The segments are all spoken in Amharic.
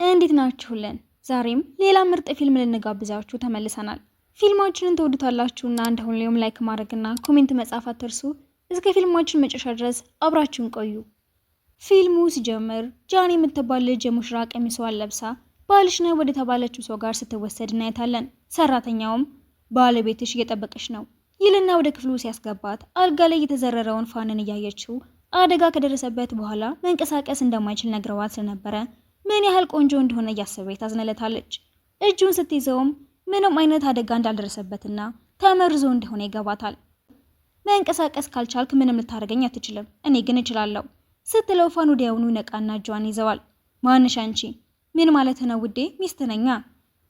እንዴት ናችሁልን? ዛሬም ሌላ ምርጥ ፊልም ልንጋብዛችሁ ተመልሰናል። ፊልማችንን ተወዱታላችሁና እንደሁሌም ላይክ ማድረግና ኮሜንት መጻፍ አትርሱ። እስከ ፊልማችን መጨረሻ ድረስ አብራችሁን ቆዩ። ፊልሙ ሲጀምር ጃን የምትባል ልጅ የሙሽራ ቀሚሷን ለብሳ ባልሽ ነው ወደ ተባለችው ሰው ጋር ስትወሰድ እናያታለን። ሰራተኛውም ባለቤትሽ እየጠበቀሽ ነው ይልና ወደ ክፍሉ ሲያስገባት አልጋ ላይ የተዘረረውን ፋንን እያየችው አደጋ ከደረሰበት በኋላ መንቀሳቀስ እንደማይችል ነግረዋት ስለነበረ ምን ያህል ቆንጆ እንደሆነ እያሰበች ታዝነለታለች። እጁን ስትይዘውም ምንም አይነት አደጋ እንዳልደረሰበትና ተመርዞ እንደሆነ ይገባታል። መንቀሳቀስ ካልቻልክ ምንም ልታደርገኝ አትችልም፣ እኔ ግን እችላለሁ ስትለው ፋን ወዲያውኑ ነቃና እጇን ይዘዋል። ማንሽ አንቺ? ምን ማለት ነው ውዴ? ሚስት ነኛ።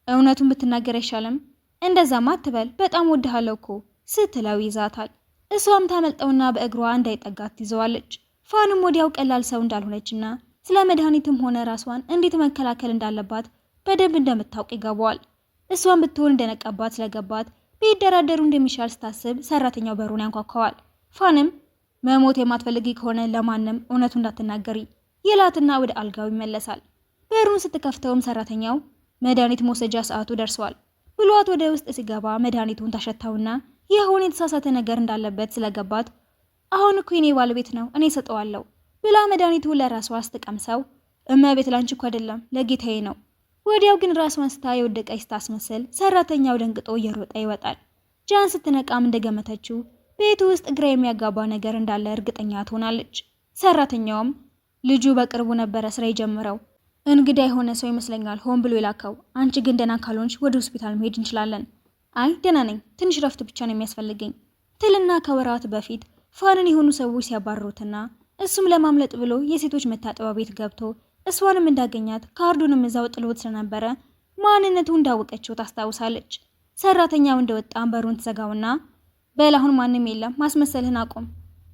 እውነቱን ብትናገር አይሻልም? እንደዛማ አትበል፣ በጣም ወድሃለሁ እኮ ስትለው ይዛታል። እሷም ታመልጠውና በእግሯ እንዳይጠጋት ትይዘዋለች። ፋንም ወዲያው ቀላል ሰው እንዳልሆነችና ስለ መድኃኒትም ሆነ ራሷን እንዴት መከላከል እንዳለባት በደንብ እንደምታውቅ ይገባዋል። እሷን ብትሆን እንደነቀባት ስለገባት ቢደራደሩ እንደሚሻል ስታስብ ሰራተኛው በሩን ያንኳኳዋል። ፋንም መሞት የማትፈልጊ ከሆነ ለማንም እውነቱ እንዳትናገሪ ይላትና ወደ አልጋው ይመለሳል። በሩን ስትከፍተውም ሰራተኛው መድኃኒት መውሰጃ ሰዓቱ ደርሷል ብሏት ወደ ውስጥ ሲገባ መድኃኒቱን ታሸታውና የሆነ የተሳሳተ ነገር እንዳለበት ስለገባት አሁን እኮ የኔ ባለቤት ነው እኔ ሰጠዋለሁ ብላ መድኃኒቱን ለራሷ ስትቀምሰው እመቤት ላንቺ እኮ አይደለም ለጌታዬ ነው። ወዲያው ግን ራሷን ስታ የወደቀች ስታስመስል ሰራተኛው ደንግጦ እየሮጠ ይወጣል። ጃን ስትነቃም እንደገመተችው ቤቱ ውስጥ ግራ የሚያጋባ ነገር እንዳለ እርግጠኛ ትሆናለች። ሰራተኛውም ልጁ በቅርቡ ነበረ ስራ የጀመረው፣ እንግዳ የሆነ ሰው ይመስለኛል ሆን ብሎ የላከው። አንቺ ግን ደህና ካልሆንሽ ወደ ሆስፒታል መሄድ እንችላለን። አይ ደህና ነኝ፣ ትንሽ ረፍት ብቻ ነው የሚያስፈልገኝ ትልና ከወራት በፊት ፋንን የሆኑ ሰዎች ሲያባርሩትና እሱም ለማምለጥ ብሎ የሴቶች መታጠቢያ ቤት ገብቶ እሷንም እንዳገኛት ካርዱንም እዛው ጥሎት ስለነበረ ማንነቱ እንዳወቀችው ታስታውሳለች። ሰራተኛው እንደወጣ በሩን ትዘጋውና በል አሁን ማንም የለም ማስመሰልህን አቁም።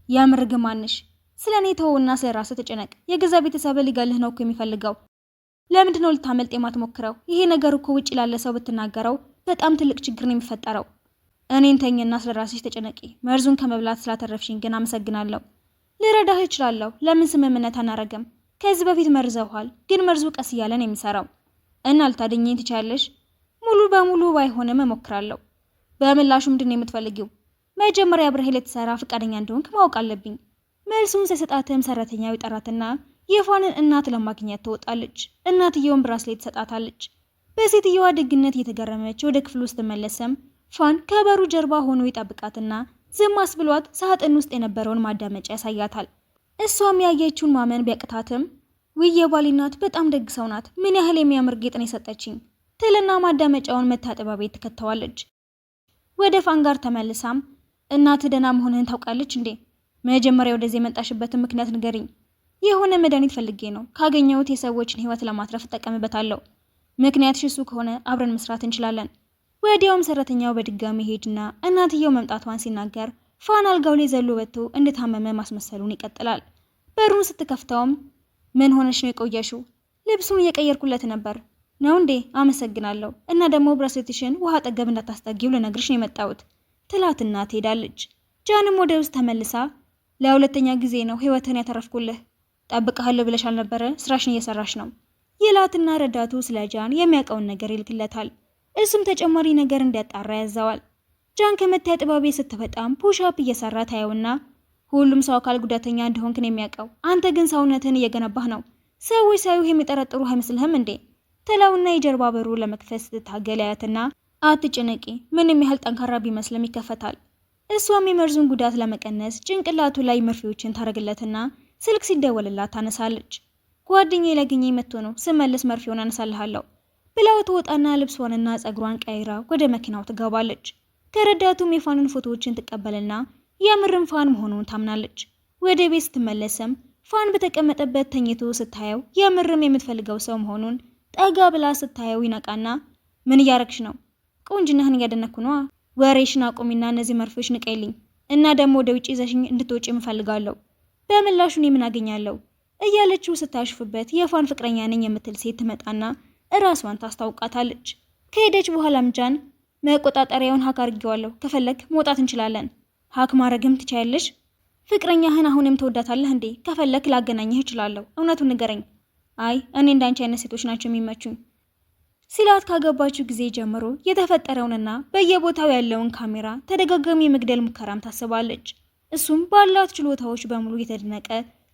የምር ግን ማንሽ? ስለኔ ተወውና ስለራስህ ተጨነቅ። የገዛ ቤተሰብ ሊገልህ ነው እኮ የሚፈልገው። ለምንድነው ልታመልጥ የማትሞክረው? ይሄ ነገር እኮ ውጪ ላለ ሰው ብትናገረው በጣም ትልቅ ችግር ነው የሚፈጠረው። እኔን ተኝና ስለራስሽ ተጨነቂ። መርዙን ከመብላት ስላተረፍሽኝ ግን አመሰግናለሁ። ልረዳህ እችላለሁ። ለምን ስምምነት አናረግም? ከዚህ በፊት መርዘውሃል፣ ግን መርዙ ቀስ እያለን የሚሰራው እና ልታድኚኝ ትችያለሽ። ሙሉ በሙሉ ባይሆንም እሞክራለሁ። በምላሹ ምንድን ነው የምትፈልጊው? መጀመሪያ አብረህ ልትሰራ ፈቃደኛ እንደሆንክ ማወቅ አለብኝ። መልሱን ሲሰጣትም ሰራተኛው ይጠራትና የፋንን እናት ለማግኘት ትወጣለች። እናትየውን ብራስሌት ትሰጣታለች። በሴትየዋ ደግነት እየተገረመች ወደ ክፍል ውስጥ ስትመለስም ፋን ከበሩ ጀርባ ሆኖ ይጠብቃትና ዝም አስብሏት ሳጥን ውስጥ የነበረውን ማዳመጫ ያሳያታል። እሷም ያየችውን ማመን ቢያቅታትም ውይ የባሌ እናት በጣም ደግ ሰው ናት፣ ምን ያህል የሚያምር ጌጥን የሰጠችኝ ትልና ማዳመጫውን መታጠቢያ ቤት ትከተዋለች። ወደ ፋን ጋር ተመልሳም እናት ደህና መሆንህን ታውቃለች እንዴ? መጀመሪያ ወደዚህ የመጣሽበትን ምክንያት ንገሪኝ። የሆነ መድኃኒት ፈልጌ ነው፣ ካገኘሁት የሰዎችን ህይወት ለማትረፍ እጠቀምበታለሁ። ምክንያትሽ እሱ ከሆነ አብረን መስራት እንችላለን። ወዲያውም ሰራተኛው በድጋሚ ሄድና እናትየው መምጣቷን ሲናገር ፋን አልጋው ላይ ዘሎ ወጥቶ እንደታመመ ማስመሰሉን ይቀጥላል። በሩን ስትከፍተውም ምን ሆነሽ ነው የቆየሽው? ልብሱን እየቀየርኩለት ነበር። ነው እንዴ? አመሰግናለሁ። እና ደግሞ ብራስሌትሽን ውሃ ጠገብ እንዳታስጠጊው ልነግርሽ ነው የመጣሁት ትላትና ትሄዳለች። ጃንም ወደ ውስጥ ተመልሳ ለሁለተኛ ጊዜ ነው ህይወትን ያተረፍኩልህ። ጠብቀሃለሁ ብለሽ አልነበረ? ስራሽን እየሰራሽ ነው ይላትና ረዳቱ ስለ ጃን የሚያውቀውን ነገር ይልክለታል። እሱም ተጨማሪ ነገር እንዲያጣራ ያዘዋል። ጃን ከመታጠቢያ ቤት ስትወጣም ፑሽአፕ እየሰራ ታየውና ሁሉም ሰው አካል ጉዳተኛ እንደሆንክ ነው የሚያውቀው፣ አንተ ግን ሰውነትን እየገነባህ ነው። ሰዎች ሳይሆን የሚጠረጥሩ አይመስልህም እንዴ? ትለውና የጀርባ በሩ ለመክፈት ስትታገል ያያትና አትጨነቂ፣ ምንም ያህል ጠንካራ ቢመስልም ይከፈታል። እሷም የመርዙን ጉዳት ለመቀነስ ጭንቅላቱ ላይ መርፌዎችን ታረግለትና ስልክ ሲደወልላት ታነሳለች። ጓደኛዬ ላገኘኝ መጥቶ ነው፣ ስመለስ መርፌውን አነሳልሃለሁ ብላው ትወጣና ልብሷንና ጸጉሯን ቀይራ ወደ መኪናው ትገባለች። ከረዳቱም የፋንን ፎቶዎችን ትቀበልና የምርም ፋን መሆኑን ታምናለች። ወደ ቤት ስትመለስም ፋን በተቀመጠበት ተኝቶ ስታየው የምርም የምትፈልገው ሰው መሆኑን ጠጋ ብላ ስታየው ይነቃና ምን እያረግሽ ነው? ቁንጅናህን እያደነኩ ነዋ። ወሬሽን አቁሚና እነዚህ መርፌዎች ንቀይልኝ እና ደግሞ ወደ ውጪ ይዘሽኝ እንድትወጪ እፈልጋለሁ። በምላሹን የምን አገኛለሁ እያለችው ስታሽፍበት የፋን ፍቅረኛ ነኝ የምትል ሴት ትመጣና እራሷን ታስታውቃታለች። ከሄደች በኋላም ጃን መቆጣጠሪያውን ሀክ አድርጌዋለሁ፣ ከፈለክ መውጣት እንችላለን። ሀክ ማድረግም ትችያለሽ? ፍቅረኛህን አሁንም ተወዳታለህ እንዴ? ከፈለክ ላገናኝህ እችላለሁ። እውነቱን ንገረኝ። አይ እኔ እንዳንቺ አይነት ሴቶች ናቸው የሚመቹኝ ሲላት ካገባችው ጊዜ ጀምሮ የተፈጠረውንና በየቦታው ያለውን ካሜራ ተደጋጋሚ የመግደል ሙከራም ታስባለች። እሱም ባላት ችሎታዎች በሙሉ እየተደነቀ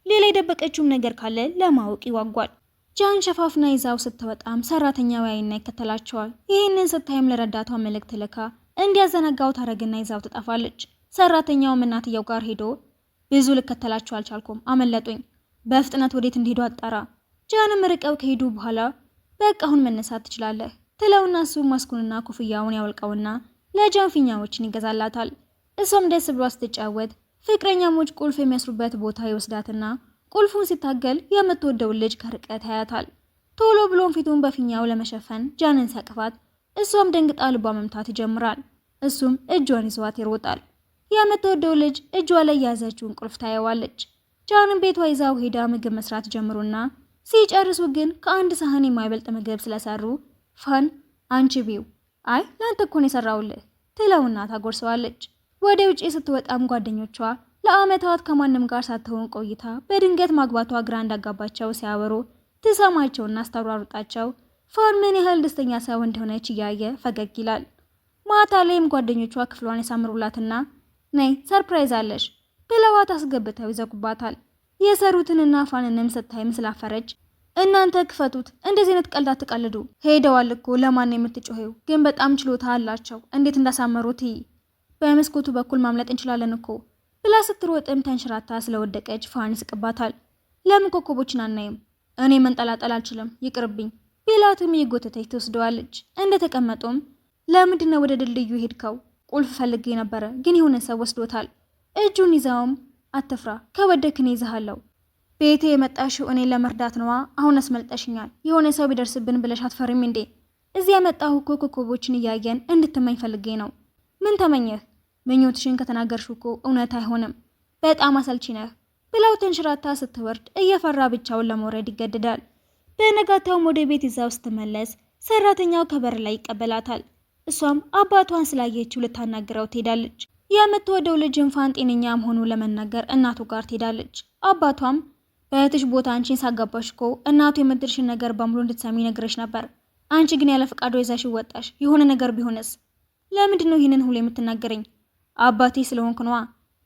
ሌላ የደበቀችውም ነገር ካለ ለማወቅ ይጓጓል። ጃን ሸፋፍና ይዛው ስትወጣም ሰራተኛው ያይና ይከተላቸዋል። ይህንን ስታይም ለረዳቷ መልእክት ልካ እንዲያዘነጋው ታረግና ይዛው ትጠፋለች። ሰራተኛውም እናትየው ጋር ሄዶ ብዙ ልከተላቸው አልቻልኩም፣ አመለጡኝ፣ በፍጥነት ወዴት እንዲሄዱ አጣራ። ጃንም ርቀው ከሄዱ በኋላ በቃ አሁን መነሳት ትችላለህ ትለውና እሱ ማስኩንና ኮፍያውን ያወልቀውና ለጃን ፊኛዎችን ይገዛላታል። እሷም ደስ ብሏ ስትጫወት ፍቅረኛሞች ቁልፍ የሚያስሩበት ቦታ ይወስዳትና ቁልፉን ሲታገል የምትወደውን ልጅ ከርቀት ያያታል። ቶሎ ብሎም ፊቱን በፊኛው ለመሸፈን ጃንን ሲያቅፋት እሷም ደንግጣ ልቧ መምታት ይጀምራል። እሱም እጇን ይዟት ይሮጣል። የምትወደው ልጅ እጇ ላይ የያዘችውን ቁልፍ ታየዋለች። ጃንን ቤቷ ይዛው ሄዳ ምግብ መስራት ጀምሩና ሲጨርሱ ግን ከአንድ ሳህን የማይበልጥ ምግብ ስለሰሩ ፋን አንቺ ቢው አይ ላንተ እኮ ነው የሰራውልህ ትለውና ታጎርሰዋለች። ወደ ውጪ ስትወጣም ጓደኞቿ ለአመታት ከማንም ጋር ሳትሆን ቆይታ በድንገት ማግባቷ ግራ እንዳጋባቸው ሲያወሩ ትሰማቸውና አስተሯሩጣቸው ፋን ምን ያህል ደስተኛ ሰው እንደሆነች እያየ ፈገግ ይላል። ማታ ላይም ጓደኞቿ ክፍሏን ያሳምሩላትና ነይ ሰርፕራይዝ አለሽ ብለዋት አስገብተው ይዘጉባታል። የሰሩትንና ፋንንም ስታይም ስላፈረች እናንተ ክፈቱት፣ እንደዚህ አይነት ቀልድ አትቀልዱ፣ ሄደዋል እኮ ለማን የምትጮሄው ግን በጣም ችሎታ አላቸው፣ እንዴት እንዳሳመሩት በመስኮቱ በኩል ማምለጥ እንችላለን እኮ ብላ ስትሮጥም ተንሽራታ ስለወደቀች ፋን ይስቅባታል። ለምን ኮከቦችን አናይም? እኔ መንጠላጠል አልችልም ይቅርብኝ ቢላትም የጎተተች ትወስደዋለች። እንደተቀመጡም ለምንድነው ወደ ድልድዩ ሄድከው? ቁልፍ ፈልጌ ነበረ ግን የሆነ ሰው ወስዶታል። እጁን ይዛውም አትፍራ ከወደክን ይዘሃለው። ቤቴ የመጣሽው እኔን ለመርዳት ነዋ። አሁን አስመልጠሽኛል። የሆነ ሰው ቢደርስብን ብለሽ አትፈሪም እንዴ? እዚያ መጣሁ እኮ ኮከቦችን እያየን እንድትመኝ ፈልጌ ነው። ምን ተመኘህ? ምኞትሽን ከተናገርሽ እኮ እውነት አይሆንም። በጣም አሰልቺ ነህ ብላው ተንሽራታ ስትወርድ እየፈራ ብቻውን ለመውረድ ይገደዳል። በነጋታውም ወደ ቤት ይዛው ስትመለስ ሰራተኛው ከበር ላይ ይቀበላታል። እሷም አባቷን ስላየችው ልታናግረው ትሄዳለች። የምትወደው ልጅን ፋን ጤነኛ መሆኑ ለመናገር እናቱ ጋር ትሄዳለች። አባቷም በእህትሽ ቦታ አንቺን ሳጋባሽ እኮ እናቱ የምትልሽን ነገር በሙሉ እንድትሰሚ ነግረሽ ነበር። አንቺ ግን ያለ ፈቃዶ ይዛሽ ወጣሽ። የሆነ ነገር ቢሆንስ? ለምንድን ነው ይህንን ሁሉ የምትናገረኝ? አባቴ ስለሆንክ ነዋ።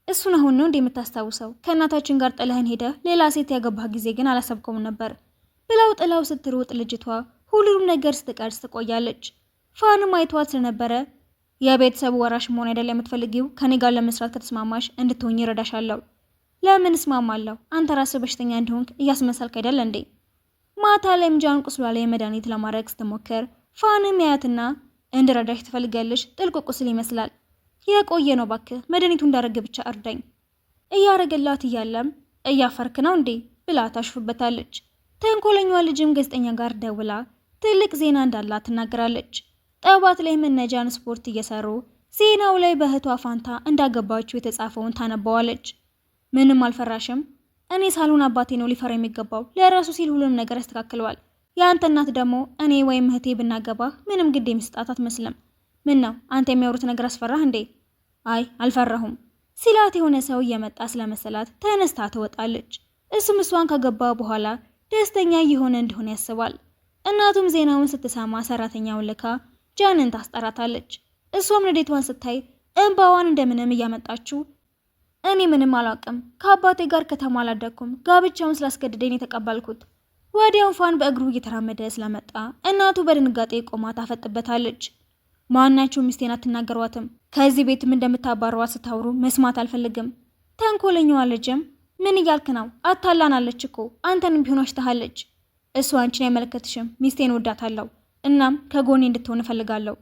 እሱን አሁን ነው እንደ የምታስታውሰው? ከእናታችን ጋር ጥለህን ሄደ ሌላ ሴት ያገባህ ጊዜ ግን አላሰብከውም ነበር ብላው ጥላው ስትሮጥ ልጅቷ ሁሉንም ነገር ስትቀርጽ ትቆያለች። ፋንም አይቷት ስለነበረ የቤተሰቡ ወራሽ መሆን አይደል የምትፈልጊው? ከኔ ጋር ለመስራት ከተስማማሽ እንድትሆኚ እረዳሻለሁ። ለምን እስማማለሁ? አንተ ራስህ በሽተኛ እንደሆንክ እያስመሰልክ አይደል እንዴ? ማታ ላይም ጃን ቁስሏ ላይ መድኃኒት ለማድረግ ስትሞክር ፋንም ያያትና እንድረዳሽ ትፈልጊያለሽ? ጥልቅ ቁስል ይመስላል። የቆየ ነው ባክህ፣ መድኃኒቱ እንዳረገ ብቻ እርዳኝ። እያረገላት እያለም እያፈርክ ነው እንዴ ብላ ታሽፍበታለች። ተንኮለኛዋ ልጅም ጋዜጠኛ ጋር ደውላ ትልቅ ዜና እንዳላት ትናገራለች። ጠዋት ላይ መነጃን ስፖርት እየሰሩ ዜናው ላይ በእህቷ ፋንታ እንዳገባችው የተጻፈውን ታነባዋለች። ምንም አልፈራሽም? እኔ ሳልሆን አባቴ ነው ሊፈራ የሚገባው። ለራሱ ሲል ሁሉንም ነገር ያስተካክለዋል። የአንተ እናት ደግሞ እኔ ወይም እህቴ ብናገባህ ምንም ግድ የሚስጣት አትመስልም። ምን ነው አንተ የሚያወሩት ነገር አስፈራህ እንዴ? አይ አልፈራሁም ሲላት የሆነ ሰው እየመጣ ስለመሰላት ተነስታ ትወጣለች። እሱም እሷን ካገባ በኋላ ደስተኛ እየሆነ እንደሆነ ያስባል። እናቱም ዜናውን ስትሰማ ሰራተኛውን ልካ ጃንን ታስጠራታለች። እሷም ንዴቷን ስታይ እንባዋን እንደምንም እያመጣችው እኔ ምንም አላውቅም፣ ከአባቴ ጋር ከተማ አላደኩም፣ ጋብቻውን ስላስገድደኝ የተቀበልኩት። ወዲያው ፋን በእግሩ እየተራመደ ስለመጣ እናቱ በድንጋጤ ቆማ ታፈጥበታለች። ማናችሁ ሚስቴን አትናገሯትም፣ ከዚህ ቤትም እንደምታባረዋት ስታወሩ መስማት አልፈልግም። ተንኮለኛዋ ልጅም ምን እያልክ ነው? አታላናለች እኮ አንተንም ቢሆን ዋሽታሃለች። እሱ አንቺን አይመለከትሽም፣ ሚስቴን ወዳታለሁ፣ እናም ከጎኔ እንድትሆን እፈልጋለሁ።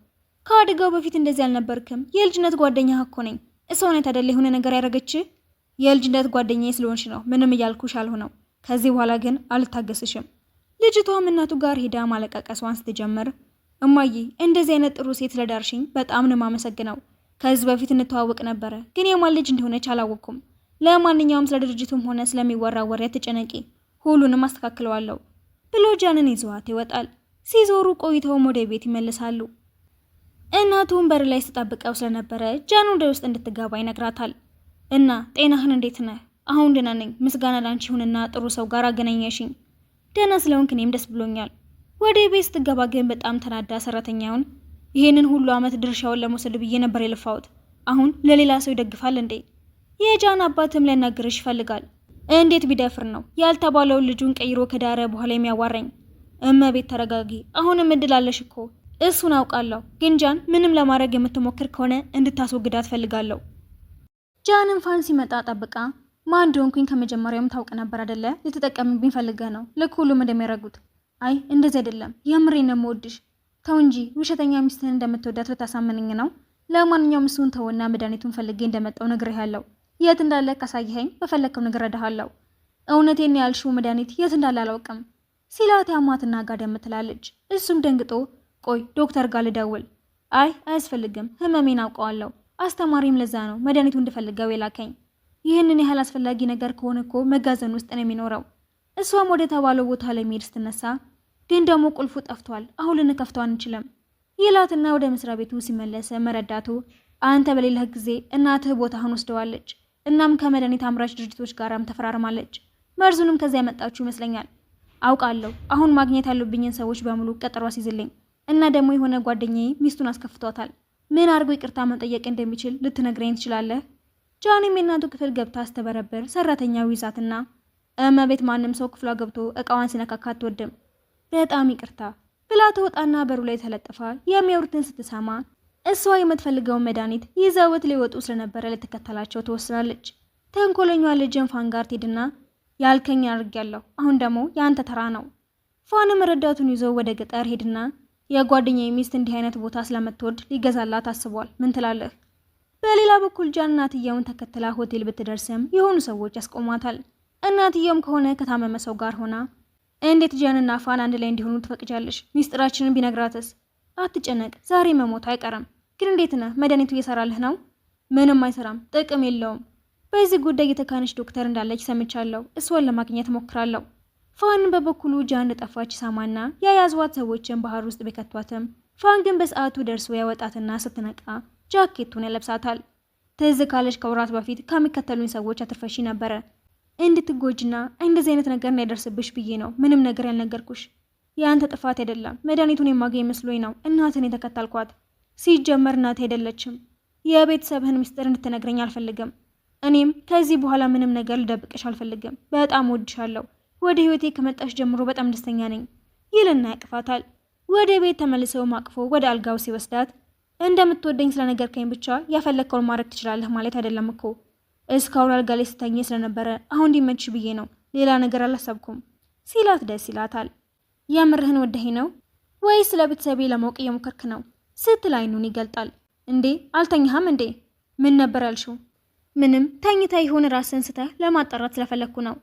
ከአደጋው በፊት እንደዚህ አልነበርክም፣ የልጅነት ጓደኛህ እኮ ነኝ። እሷ ናት አይደል የሆነ ነገር ያደረገች? የልጅነት ጓደኛዬ ስለሆንሽ ነው ምንም እያልኩሽ አልሆነው። ከዚህ በኋላ ግን አልታገስሽም። ልጅቷም እናቱ ጋር ሄዳ ማለቃቀሷን ስትጀምር እማዬ እንደዚህ አይነት ጥሩ ሴት ስለዳርሽኝ በጣም ነው የማመሰግነው። ከዚህ በፊት እንተዋወቅ ነበረ፣ ግን የማን ልጅ እንደሆነች አላወቅኩም። ለማንኛውም ስለ ድርጅቱም ሆነ ስለሚወራ ወሬ አትጨነቂ፣ ሁሉንም አስተካክለዋለሁ ብሎ ጃንን ይዘዋት ይወጣል። ሲዞሩ ቆይተውም ወደ ቤት ይመለሳሉ። እናቱም በር ላይ ተጣብቀው ስለነበረ ጃን ወደ ውስጥ እንድትገባ ይነግራታል። እና ጤናህን እንዴት ነህ? አሁን ደህና ነኝ፣ ምስጋና ላንቺ ይሁንና ጥሩ ሰው ጋር አገናኘሽኝ። ደህና ስለሆንክ እኔም ደስ ብሎኛል። ወደ ቤት ስትገባ ግን በጣም ተናዳ ሰራተኛውን ይህንን ሁሉ ዓመት ድርሻውን ለመውሰድ ብዬ ነበር የለፋሁት። አሁን ለሌላ ሰው ይደግፋል እንዴ? የጃን አባትም ሊያናግርሽ ይፈልጋል። እንዴት ቢደፍር ነው ያልተባለውን ልጁን ቀይሮ ከዳረ በኋላ የሚያዋራኝ? እመቤት ተረጋጊ። አሁንም እድል አለሽ እኮ። እሱን አውቃለሁ፣ ግን ጃን ምንም ለማድረግ የምትሞክር ከሆነ እንድታስወግዳት ፈልጋለሁ። ጃንም ፋን ሲመጣ ጠብቃ ማን እንደሆንኩኝ ከመጀመሪያውም ታውቅ ነበር አይደለ? ልትጠቀምብኝ ፈልገህ ነው፣ ልክ ሁሉም እንደሚያደርጉት። አይ እንደዚህ አይደለም፣ የምሬን ነው የምወድሽ። ተው እንጂ ውሸተኛ ሚስትህን እንደምትወዳት ልታሳምንኝ ነው? ለማንኛውም እሱን ተውና መድኃኒቱን ፈልጌ እንደመጣው ነግሬሃለሁ። የት እንዳለ ካሳየኸኝ በፈለግከው ነገር እረዳሃለሁ። እውነቴን ያልሽው መድኃኒት የት እንዳለ አላውቅም ሲላት ያማትና ጋደም ትላለች። እሱም ደንግጦ ቆይ ዶክተር ጋር ልደውል። አይ አያስፈልግም፣ ህመሜን አውቀዋለሁ። አስተማሪም ለዛ ነው መድኃኒቱ እንድፈልገው የላከኝ። ይህንን ያህል አስፈላጊ ነገር ከሆነ እኮ መጋዘን ውስጥ ነው የሚኖረው። እሷም ወደ ተባለው ቦታ ላይ መሄድ ስትነሳ ግን ደግሞ ቁልፉ ጠፍቷል፣ አሁን ልንከፍተው አንችልም ይላትና ወደ መስሪያ ቤቱ ሲመለስ መረዳቱ አንተ በሌለህ ጊዜ እናትህ ቦታህን ወስደዋለች። እናም ከመድኃኒት አምራች ድርጅቶች ጋራም ተፈራርማለች። መርዙንም ከዚያ ያመጣችሁ ይመስለኛል። አውቃለሁ። አሁን ማግኘት ያሉብኝን ሰዎች በሙሉ ቀጠሮ አስይዝልኝ እና ደግሞ የሆነ ጓደኛዬ ሚስቱን አስከፍቷታል። ምን አድርጎ ይቅርታ መጠየቅ እንደሚችል ልትነግረኝ ትችላለህ? ጃንም የእናቱ ክፍል ገብታ አስተበረበር ሰራተኛው ይዛትና እመቤት ማንም ሰው ክፍሏ ገብቶ እቃዋን ሲነካካ አትወድም፣ በጣም ይቅርታ ብላ ትወጣና በሩ ላይ ተለጥፋ የሚያወሩትን ስትሰማ እሷ የምትፈልገውን መድኃኒት ይዘውት ሊወጡ ስለነበረ ልትከተላቸው ትወስናለች። ተንኮለኛዋ ልጅን ፋን ጋር ትሄድና ያልከኝ አድርጌያለሁ፣ አሁን ደግሞ የአንተ ተራ ነው። ፋንም ረዳቱን ይዞ ወደ ገጠር ሄድና የጓደኛዬ ሚስት እንዲህ አይነት ቦታ ስለምትወድ ሊገዛላት አስቧል፣ ምን ትላለህ? በሌላ በኩል ጃን እናትየውን ተከትላ ሆቴል ብትደርስም የሆኑ ሰዎች ያስቆሟታል። እናትየውም ከሆነ ከታመመ ሰው ጋር ሆና እንዴት ጃንና ፋን አንድ ላይ እንዲሆኑ ትፈቅጃለሽ? ሚስጥራችንን ቢነግራትስ? አትጨነቅ፣ ዛሬ መሞቱ አይቀርም። ግን እንዴት ነህ? መድኃኒቱ እየሰራልህ ነው? ምንም አይሰራም፣ ጥቅም የለውም። በዚህ ጉዳይ የተካነች ዶክተር እንዳለች ሰምቻለሁ፣ እሷን ለማግኘት ሞክራለሁ። ፋን በበኩሉ ጃን እንደጠፋች ሳማና የያዟት ሰዎችን ባህር ውስጥ ቢከቷትም ፋን ግን በሰዓቱ ደርሶ ያወጣትና ስትነቃ ጃኬቱን ያለብሳታል። ትዝ ካለች ከወራት በፊት ከሚከተሉኝ ሰዎች አትርፈሺ ነበረ እንድትጎጅና እንደዚህ አይነት ነገር እንዳይደርስብሽ ብዬ ነው ምንም ነገር ያልነገርኩሽ። የአንተ ጥፋት አይደለም፣ መድኃኒቱን የማገኝ መስሎኝ ነው እናትን የተከታልኳት። ሲጀመር እናት አይደለችም። የቤተሰብህን ምስጢር እንድትነግረኝ አልፈልግም። እኔም ከዚህ በኋላ ምንም ነገር ልደብቅሽ አልፈልግም። በጣም ወድሻለሁ። ወደ ህይወቴ ከመጣሽ ጀምሮ በጣም ደስተኛ ነኝ ይልና ያቅፋታል። ወደ ቤት ተመልሰው አቅፎ ወደ አልጋው ሲወስዳት እንደምትወደኝ ስለነገርከኝ ብቻ ያፈለግከውን ማድረግ ትችላለህ ማለት አይደለም እኮ። እስካሁን አልጋ ላይ ስተኝ ስለነበረ አሁን እንዲመችሽ ብዬ ነው፣ ሌላ ነገር አላሰብኩም ሲላት ደስ ይላታል። የምርህን ወደኸኝ ነው ወይስ ስለ ቤተሰቤ ለማወቅ እየሞከርክ ነው ስትል አይኑን ይገልጣል። እንዴ አልተኛህም እንዴ? ምን ነበር ያልሽው? ምንም፣ ተኝታ ይሆን ራስን ስተህ ለማጣራት ስለፈለግኩ ነው።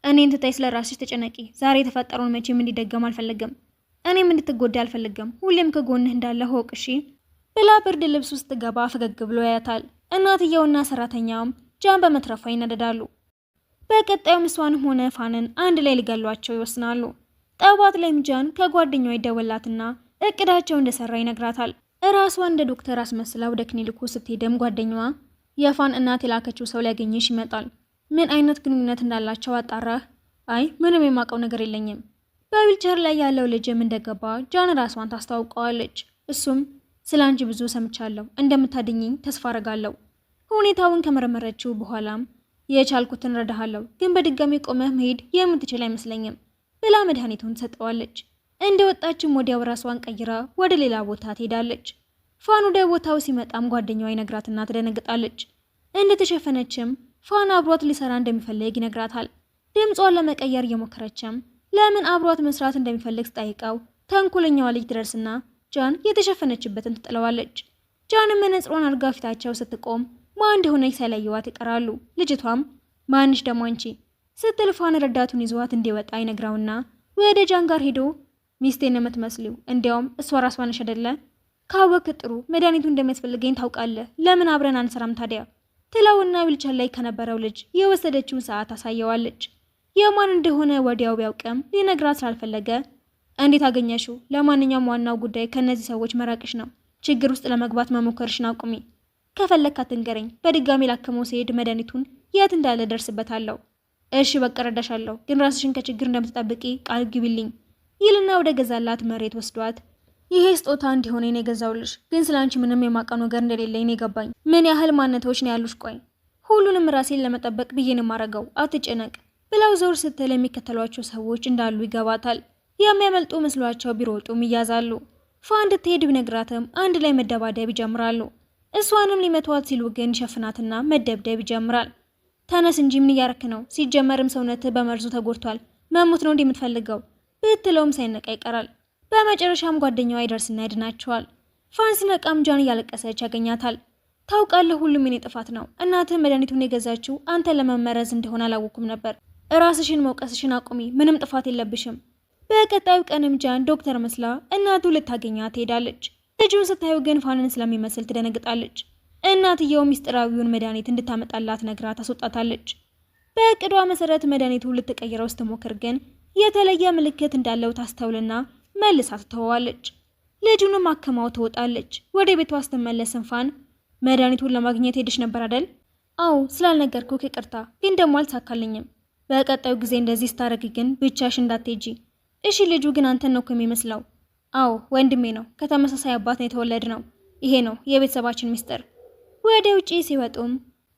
እኔን ትታይ ስለ ራስሽ ተጨነቂ። ዛሬ የተፈጠረውን መቼም እንዲደገም አልፈልግም። እኔም እንድትጎዳ አልፈልግም። ሁሌም ከጎንህ እንዳለ ሆቅ እሺ ብላ ብርድ ልብስ ውስጥ ገባ ፈገግ ብሎ ያያታል። እናትየውና ሰራተኛውም ጃን በመትረፏ ይነደዳሉ። በቀጣዩም እሷንም ሆነ ፋንን አንድ ላይ ሊገሏቸው ይወስናሉ። ጠዋት ላይም ጃን ከጓደኛዋ ይደወላትና እቅዳቸው እንደሰራ ይነግራታል። እራሷ እንደ ዶክተር አስመስላ ወደ ክሊኒኩ ስትሄድም ጓደኛዋ የፋን እናት የላከችው ሰው ሊያገኝሽ ይመጣል። ምን አይነት ግንኙነት እንዳላቸው አጣራህ? አይ ምንም የማውቀው ነገር የለኝም። በዊልቸር ላይ ያለው ልጅም እንደገባ ጃን ራሷን ታስተዋውቀዋለች። እሱም ስለ አንቺ ብዙ ሰምቻለሁ፣ እንደምታድኝኝ ተስፋ አረጋለሁ። ሁኔታውን ከመረመረችው በኋላም የቻልኩትን ረዳሃለሁ፣ ግን በድጋሚ ቆመህ መሄድ የምትችል አይመስለኝም ብላ መድኃኒቱን ሰጠዋለች። እንደ ወጣችም ወዲያው ራሷን ቀይራ ወደ ሌላ ቦታ ትሄዳለች። ፋን ወደ ቦታው ሲመጣም ጓደኛዋ ይነግራትና ትደነግጣለች። እንደተሸፈነችም ፋን አብሯት ሊሰራ እንደሚፈልግ ይነግራታል። ድምጿን ለመቀየር እየሞከረችም ለምን አብሯት መስራት እንደሚፈልግ ስጠይቀው ተንኮለኛዋ ልጅ ትደርስና ጃን የተሸፈነችበትን ትጥለዋለች። ጃንም መነጽሯን አድርጋ ፊታቸው ስትቆም ማን እንደሆነች ሳይለየዋት ይቀራሉ። ልጅቷም ማንሽ ደሞ አንቺ ስትል ፋን ረዳቱን ይዟት እንዲወጣ ይነግራውና ወደ ጃን ጋር ሄዶ ሚስቴን የምትመስሊው እንዲያውም እሷ ራሷ ነሽ አይደለ? ካወክ ጥሩ፣ መድኃኒቱ እንደሚያስፈልገኝ ታውቃለህ። ለምን አብረን አንሰራም ታዲያ? ትለውና ዊልቸር ላይ ከነበረው ልጅ የወሰደችውን ሰዓት አሳየዋለች። የማን እንደሆነ ወዲያው ቢያውቅም ሊነግራት ስላልፈለገ እንዴት አገኘሽው? ለማንኛውም ዋናው ጉዳይ ከነዚህ ሰዎች መራቅሽ ነው። ችግር ውስጥ ለመግባት መሞከርሽን አቁሚ። ከፈለክ አትንገረኝ። በድጋሚ ላከመው ሲሄድ መድኃኒቱን የት እንዳለ ደርስበታለሁ። እሺ በቃ ረዳሻለሁ፣ ግን ራስሽን ከችግር እንደምትጠብቂ ቃል ግቢልኝ ይልና ወደ ገዛላት መሬት ወስዷት ይሄ ስጦታ እንዲሆነ እኔ ገዛውልሽ፣ ግን ስላንቺ ምንም የማውቀው ነገር እንደሌለኝ ነው የገባኝ። ምን ያህል ማንነቶች ነው ያሉሽ? ቆይ ሁሉንም ራሴን ለመጠበቅ ብዬ ነው የማረገው፣ አትጨነቅ ብለው ዞር ስትል የሚከተሏቸው ሰዎች እንዳሉ ይገባታል። የሚያመልጡ መስሏቸው ቢሮጡም ይያዛሉ። ፋን እንድትሄድ ቢነግራትም አንድ ላይ መደባደብ ይጀምራሉ። እሷንም ሊመቷት ሲሉ ግን ሸፍናትና መደብደብ ይጀምራል። ተነስ እንጂ ምን እያረክ ነው? ሲጀመርም ሰውነት በመርዙ ተጎድቷል። መሞት ነው እንደምትፈልገው ብትለውም ሳይነቃ ይቀራል። በመጨረሻም ጓደኛዋ ይደርስና ያድናቸዋል። ፋን ሲነቃም ጃን እያለቀሰች ያገኛታል። ታውቃለህ፣ ሁሉም የኔ ጥፋት ነው። እናትህ መድኃኒቱን የገዛችው አንተን ለመመረዝ እንደሆነ አላወኩም ነበር። ራስሽን መውቀስሽን አቁሚ፣ ምንም ጥፋት የለብሽም። በቀጣዩ ቀንም ጃን ዶክተር መስላ እናቱ ልታገኛ ትሄዳለች። ልጁን ስታዩ ግን ፋንን ስለሚመስል ትደነግጣለች። እናትየው ሚስጥራዊውን መድኃኒት እንድታመጣላት ነግራ ታስወጣታለች። በእቅዷ መሰረት መድኃኒቱን ልትቀይረው ስትሞክር ግን የተለየ ምልክት እንዳለው ታስተውልና መልሳ ትተዋለች። ልጁንም አከማው ትወጣለች። ወደ ቤቷ ስትመለስም ፋን መድኃኒቱን ለማግኘት ሄድሽ ነበር አይደል? አዎ ስላልነገርኩህ ይቅርታ፣ ግን ደግሞ አልተሳካልኝም። በቀጣዩ ጊዜ እንደዚህ ስታረግ ግን ብቻሽ እንዳትሄጂ እሺ? ልጁ ግን አንተን ነው የሚመስለው? አዎ ወንድሜ ነው፣ ከተመሳሳይ አባት ነው የተወለድነው። ይሄ ነው የቤተሰባችን ሚስጥር። ወደ ውጪ ሲወጡም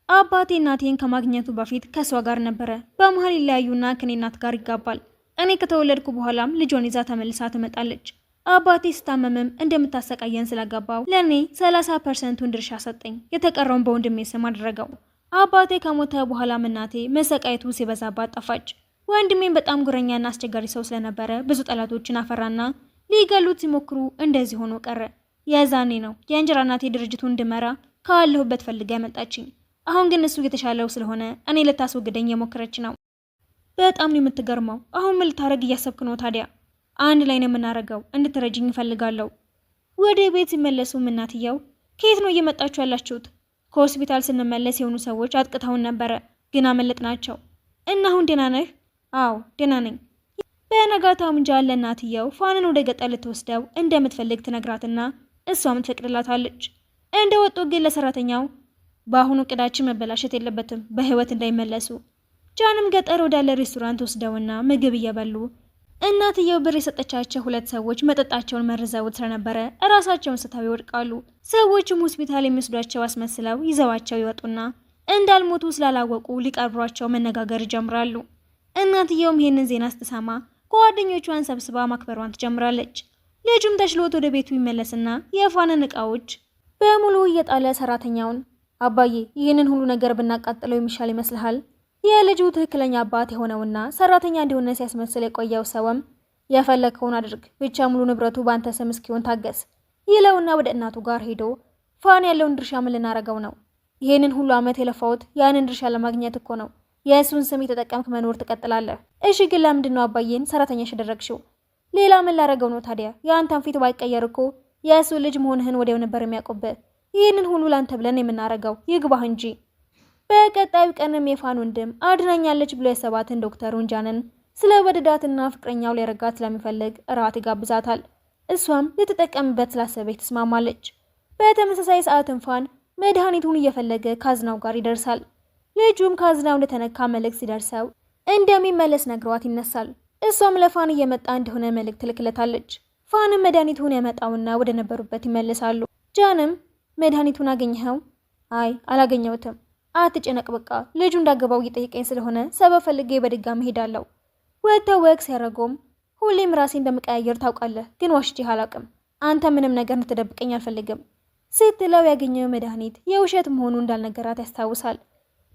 አባቴ እናቴን ከማግኘቱ በፊት ከሷ ጋር ነበረ። በመሀል ይለያዩና ከኔ እናት ጋር ይጋባል። እኔ ከተወለድኩ በኋላም ልጇን ይዛ ተመልሳ ትመጣለች። አባቴ ስታመምም እንደምታሰቃየን ስለገባው ለኔ 30%ቱን ድርሻ ሰጠኝ። የተቀረውን በወንድሜ ስም አደረገው። አባቴ ከሞተ በኋላም እናቴ መሰቃየቱ ሲበዛባት ጠፋች። ወንድሜም በጣም ጉረኛና አስቸጋሪ ሰው ስለነበረ ብዙ ጠላቶችን አፈራና ሊገሉት ሲሞክሩ እንደዚህ ሆኖ ቀረ። የዛኔ ነው የእንጀራ እናቴ ድርጅቱን እንድመራ ካለሁበት ፈልጋ ያመጣችኝ። አሁን ግን እሱ የተሻለው ስለሆነ እኔ ልታስወግደኝ የሞከረች ነው። በጣም ነው የምትገርመው። አሁን ምን ልታረግ እያሰብክ ነው ታዲያ? አንድ ላይ ነው የምናረገው፣ እንድትረጅኝ እፈልጋለሁ። ወደ ቤት ሲመለሱም እናትየው ከየት ነው እየመጣችሁ ያላችሁት? ከሆስፒታል ስንመለስ የሆኑ ሰዎች አጥቅተውን ነበረ፣ ግን አመለጥናቸው። እና አሁን ደህና ነህ? አዎ ደህና ነኝ። በነጋታውም ጃን ለእናትየው ፋንን ወደ ገጠር ልትወስደው እንደምትፈልግ ትነግራትና እሷም ትፈቅድላታለች። እንደ ወጡ ግን ለሰራተኛው በአሁኑ ቅዳችን መበላሸት የለበትም፣ በህይወት እንዳይመለሱ። ጃንም ገጠር ወዳለ ሬስቶራንት ወስደውና ምግብ እየበሉ እናትየው ብር የሰጠቻቸው ሁለት ሰዎች መጠጣቸውን መርዘውት ስለነበረ እራሳቸውን ስተው ይወድቃሉ። ሰዎችም ሆስፒታል የሚወስዷቸው አስመስለው ይዘዋቸው ይወጡና እንዳልሞቱ ስላላወቁ ሊቀብሯቸው መነጋገር ይጀምራሉ። እናትየውም ይሄንን ዜና ስትሰማ ጓደኞቿን ሰብስባ ማክበሯን ትጀምራለች። ልጁም ተሽሎት ወደ ቤቱ ይመለስና የፋንን እቃዎች በሙሉ እየጣለ ሰራተኛውን አባዬ ይህንን ሁሉ ነገር ብናቃጥለው የሚሻል ይመስልሃል? የልጁ ትክክለኛ አባት የሆነውና ሰራተኛ እንደሆነ ሲያስመስል የቆየው ሰውም የፈለከውን አድርግ፣ ብቻ ሙሉ ንብረቱ በአንተ ስም እስኪሆን ታገስ ይለውና ወደ እናቱ ጋር ሄዶ ፋን ያለውን ድርሻ ምን ልናረገው ነው? ይህንን ሁሉ ዓመት የለፋሁት ያንን ድርሻ ለማግኘት እኮ ነው። የእሱን ስም የተጠቀምክ መኖር ትቀጥላለህ። እሺ ግን ለምንድን ነው አባዬን ሰራተኛሽ ያደረግሽው? ሌላ ምን ላረገው ነው ታዲያ? የአንተን ፊት ባይቀየር እኮ የእሱ ልጅ መሆንህን ወዲያው ነበር የሚያውቁብህ። ይህንን ሁሉ ላንተ ብለን የምናረገው ይግባህ እንጂ። በቀጣዩ ቀንም የፋን ወንድም አድናኛለች ብሎ የሰባትን ዶክተሩን ጃንን ስለ ወደዳትና ፍቅረኛው ሊያረጋት ስለሚፈልግ እራት ይጋብዛታል። እሷም ልትጠቀምበት ስላሰበች ትስማማለች። በተመሳሳይ ሰዓትም ፋን መድኃኒቱን እየፈለገ ካዝናው ጋር ይደርሳል። ልጁም ካዝናው እንደተነካ መልእክት ሲደርሰው እንደሚመለስ ነግሯት ይነሳል። እሷም ለፋን እየመጣ እንደሆነ መልእክት ትልክለታለች። ፋንም መድኃኒቱን ያመጣውና ወደ ነበሩበት ይመለሳሉ። ጃንም መድኃኒቱን አገኘኸው? አይ አላገኘሁትም። አትጨነቅ፣ በቃ ልጁ እንዳገባው እየጠየቀኝ ስለሆነ ሰበብ ፈልጌ በድጋሚ ሄዳለሁ። ወጥተው ወግ ሲያደርጉም ሁሌም ራሴን እንደምቀያየር ታውቃለህ፣ ግን ዋሽቼህ አላውቅም። አንተ ምንም ነገር እንድትደብቀኝ አልፈልግም ስትለው ያገኘው መድኃኒት የውሸት መሆኑ እንዳልነገራት ያስታውሳል።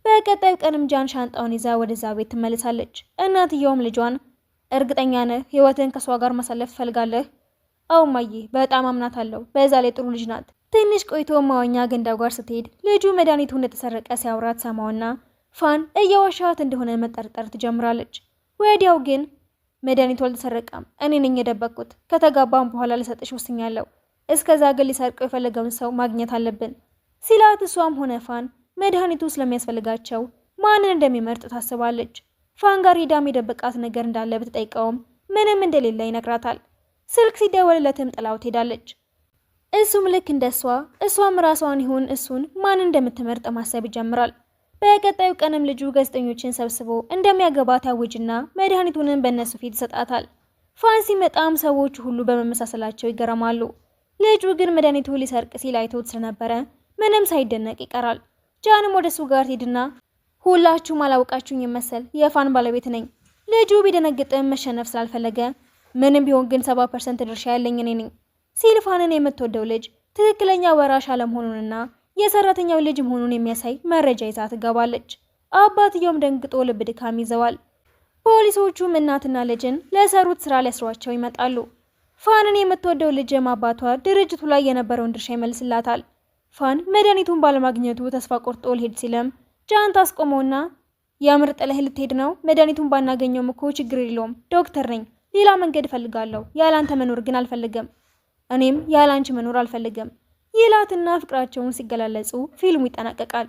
በቀጣዩ ቀንም ጃን ሻንጣውን ይዛ ወደዛ ቤት ትመለሳለች። እናትየውም ልጇን እርግጠኛ ነህ ህይወትን ከሷ ጋር ማሳለፍ ትፈልጋለህ? አዎ እማዬ፣ በጣም አምናታለሁ። በዛ ላይ ጥሩ ልጅ ናት። ትንሽ ቆይቶ ማዋኛ ገንዳው ጋር ስትሄድ ልጁ መድኃኒቱ እንደተሰረቀ ሲያወራት ሰማውና ፋን እየዋሻት እንደሆነ መጠርጠር ትጀምራለች። ወዲያው ግን መድኃኒቱ አልተሰረቀም፣ እኔ ነኝ የደበቅኩት። ከተጋባም በኋላ ልሰጥሽ ወስኛለሁ። እስከዛ ግን ሊሰርቀው የፈለገውን ሰው ማግኘት አለብን ሲላት እሷም ሆነ ፋን መድኃኒቱ ስለሚያስፈልጋቸው ማንን እንደሚመርጥ ታስባለች። ፋን ጋር ሄዳም የደበቃት ነገር እንዳለ ብትጠይቀውም ምንም እንደሌለ ይነግራታል። ስልክ ሲደወልለትም ጥላው ትሄዳለች። እሱም ልክ እንደሷ እሷም ራሷን ይሁን እሱን ማን እንደምትመርጥ ማሰብ ይጀምራል። በቀጣዩ ቀንም ልጁ ጋዜጠኞችን ሰብስቦ እንደሚያገባት ያውጅና መድኃኒቱንም በእነሱ ፊት ይሰጣታል። ፋን ሲመጣም ሰዎቹ ሁሉ በመመሳሰላቸው ይገረማሉ። ልጁ ግን መድኃኒቱ ሊሰርቅ ሲል አይቶት ስለነበረ ምንም ሳይደነቅ ይቀራል። ጃንም ወደሱ ጋር ሄድና ሁላችሁም አላውቃችሁኝ መሰል የፋን ባለቤት ነኝ። ልጁ ቢደነግጥም መሸነፍ ስላልፈለገ ምንም ቢሆን ግን 70% ድርሻ ያለኝ እኔ ነኝ ሲል ፋንን የምትወደው ልጅ ትክክለኛ ወራሽ አለመሆኑንና የሰራተኛው ልጅ መሆኑን የሚያሳይ መረጃ ይዛ ትገባለች። አባትየውም ደንግጦ ልብ ድካም ይዘዋል። ፖሊሶቹም እናትና ልጅን ለሰሩት ስራ ሊያስሯቸው ይመጣሉ። ፋንን የምትወደው ልጅም አባቷ ድርጅቱ ላይ የነበረውን ድርሻ ይመልስላታል። ፋን መድኃኒቱን ባለማግኘቱ ተስፋ ቆርጦ ሊሄድ ሲልም ጃን ታስቆመውና የምር ጥለህ ልትሄድ ነው? መድኃኒቱን ባናገኘውም እኮ ችግር የለውም፣ ዶክተር ነኝ፣ ሌላ መንገድ እፈልጋለሁ፣ ያላንተ መኖር ግን አልፈልግም፣ እኔም ያላንቺ መኖር አልፈልግም ይላትና ፍቅራቸውን ሲገላለጹ ፊልሙ ይጠናቀቃል።